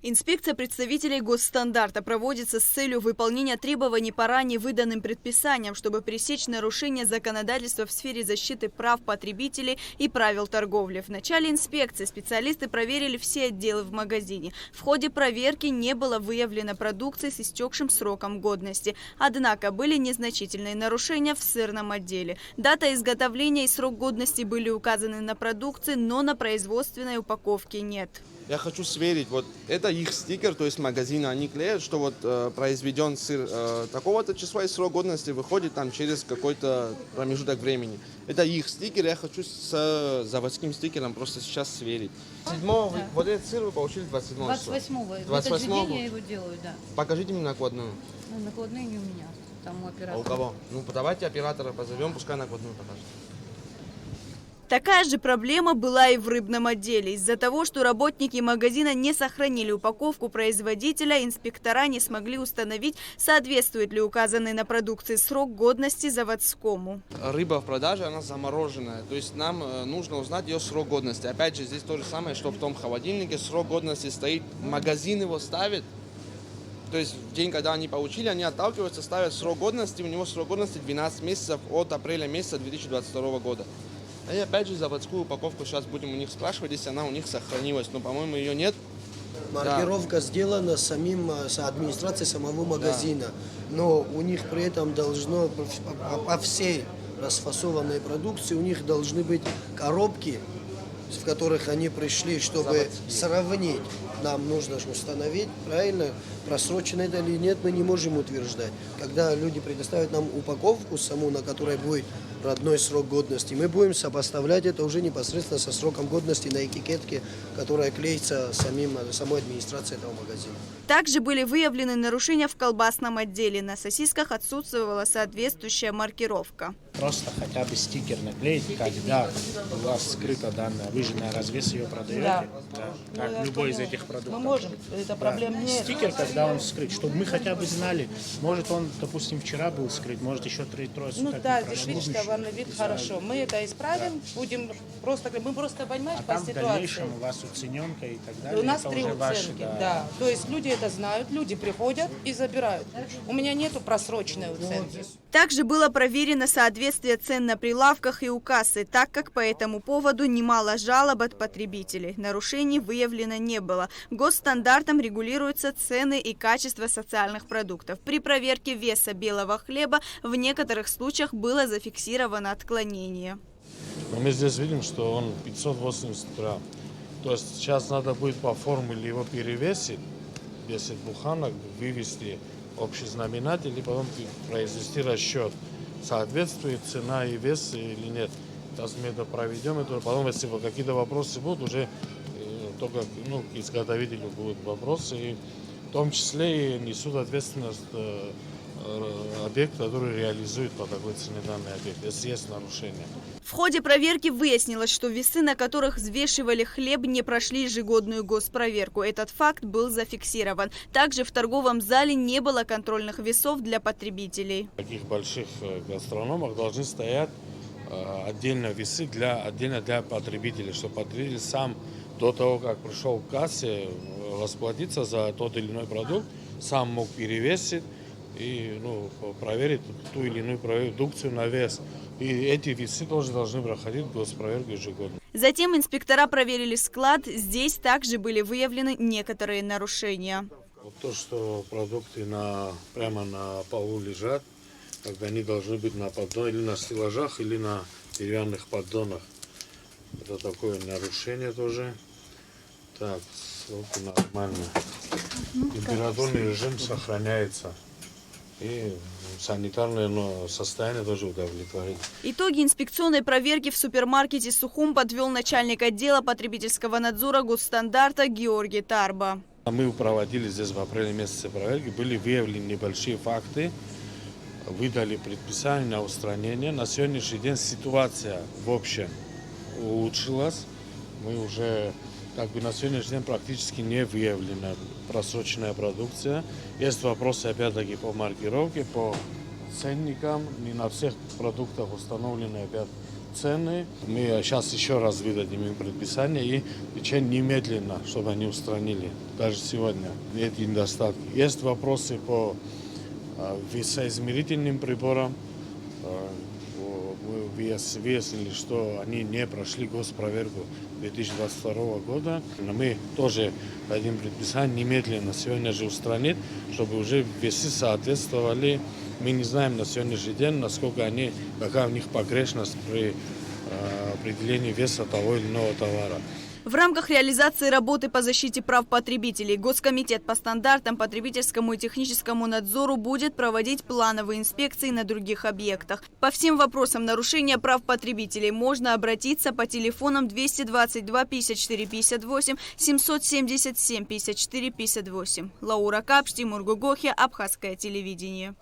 Инспекция представителей госстандарта проводится с целью выполнения требований по ранее выданным предписаниям, чтобы пресечь нарушения законодательства в сфере защиты прав потребителей и правил торговли. В начале инспекции специалисты проверили все отделы в магазине. В ходе проверки не было выявлено продукции с истекшим сроком годности. Однако были незначительные нарушения в сырном отделе. Дата изготовления и срок годности были указаны на продукции, но на производственной упаковке нет. Я хочу сверить, вот это их стикер, то есть магазины, они клеят, что вот произведен сыр такого-то числа и срок годности выходит там через какой-то промежуток времени. Это их стикер, я хочу с заводским стикером просто сейчас сверить. 7-го, да. Вот этот сыр вы получили 27-го. 28-го. В этот же день я его делаю, да. Покажите мне накладную. Ну, накладные не у меня, там у оператора. А у кого? Ну, давайте оператора позовем, пускай накладную покажет. Такая же проблема была и в рыбном отделе. Из-за того, что работники магазина не сохранили упаковку производителя, инспектора не смогли установить, соответствует ли указанный на продукции срок годности заводскому. Рыба в продаже, она замороженная. То есть нам нужно узнать ее срок годности. Опять же, здесь то же самое, что в том холодильнике срок годности стоит. Магазин его ставит. То есть в день, когда они получили, они отталкиваются, ставят срок годности. У него срок годности 12 месяцев от апреля месяца 2022 года. И опять же заводскую упаковку сейчас будем у них спрашивать, если она у них сохранилась. Но, по-моему, ее нет. Маркировка сделана с администрацией самого магазина. Да. Но у них при этом должно по всей расфасованной продукции у них должны быть коробки, в которых они пришли, чтобы сравнить. Нам нужно установить, правильно, просрочено это или нет, мы не можем утверждать. Когда люди предоставят нам упаковку саму, на которой будет родной срок годности, мы будем сопоставлять это уже непосредственно со сроком годности на этикетке, которая клеится самой администрацией этого магазина. Также были выявлены нарушения в колбасном отделе. На сосисках отсутствовала соответствующая маркировка. Просто хотя бы стикер наклеить, когда у вас скрыта данная. Вы же на развес ее продаете, да. Да. Как любой из этих продуктов. Мы можем, это проблем нет. Стикер, когда он скрыт, чтобы мы хотя бы знали, может он, допустим, вчера был скрыт, может еще 3 суток. Ну да, действительно, товарный вид хорошо. Мы это исправим, будем мы просто понимаем по ситуации. В дальнейшем у вас уцененка и так далее. У нас это 3 уже уценки, ваши, да. То есть люди это знают, люди приходят и забирают. У меня нету просроченной уценки. Также было проверено соответствие цен на прилавках и у кассы, так как по этому поводу немало жалоб от потребителей. Нарушений выявлено не было. Госстандартом регулируются цены и качество социальных продуктов. При проверке веса белого хлеба в некоторых случаях было зафиксировано отклонение. Но мы здесь видим, что он 580 грамм. То есть сейчас надо будет по формуле его перевесить, 10 буханок, вывести общий знаменатель и потом произвести расчет, соответствует цена и вес или нет. Сейчас мы это проведем, и потом, если какие-то вопросы будут, уже только к изготовителю будут вопросы, и в том числе и несут ответственность объект, который реализует по такой цене данный объект, если есть нарушение. В ходе проверки выяснилось, что весы, на которых взвешивали хлеб, не прошли ежегодную госпроверку. Этот факт был зафиксирован. Также в торговом зале не было контрольных весов для потребителей. В таких больших гастрономах должны стоять отдельно весы отдельно для потребителей, чтобы потребитель сам до того, как пришел к кассе, расплатиться за тот или иной продукт, сам мог перевесить и проверить ту или иную продукцию на вес. И эти весы тоже должны проходить госпроверку ежегодно. Затем инспектора проверили склад. Здесь также были выявлены некоторые нарушения. Вот то, что продукты прямо на полу лежат, когда они должны быть на поддоне, или на стеллажах, или на деревянных поддонах. Это такое нарушение тоже. Так, сроки нормально. Температурный режим сохраняется. И санитарное состояние тоже удовлетворит. Итоги инспекционной проверки в супермаркете «Сухум» подвел начальник отдела потребительского надзора госстандарта Георгий Тарба. Мы проводили здесь в апреле месяце проверки, были выявлены небольшие факты, выдали предписание на устранение. На сегодняшний день ситуация в общем улучшилась. Мы уже на сегодняшний день практически не выявлена просроченная продукция. Есть вопросы опять-таки по маркировке, по ценникам. Не на всех продуктах установлены опять цены. Мы сейчас еще раз выдадим им предписание и в течение немедленно, чтобы они устранили. Даже сегодня эти недостатки. Есть вопросы по весоизмерительным приборам. Мы выяснили, что они не прошли госпроверку 2022 года. Но мы тоже дадим предписание немедленно сегодня же устранить, чтобы уже весы соответствовали. Мы не знаем на сегодняшний день, какая у них погрешность при определении веса того или иного товара. В рамках реализации работы по защите прав потребителей Госкомитет по стандартам, потребительскому и техническому надзору будет проводить плановые инспекции на других объектах. По всем вопросам нарушения прав потребителей можно обратиться по телефонам 222 54 58 777 54 58. Лаура Капш, Тимур Гугохи, Абхазское телевидение.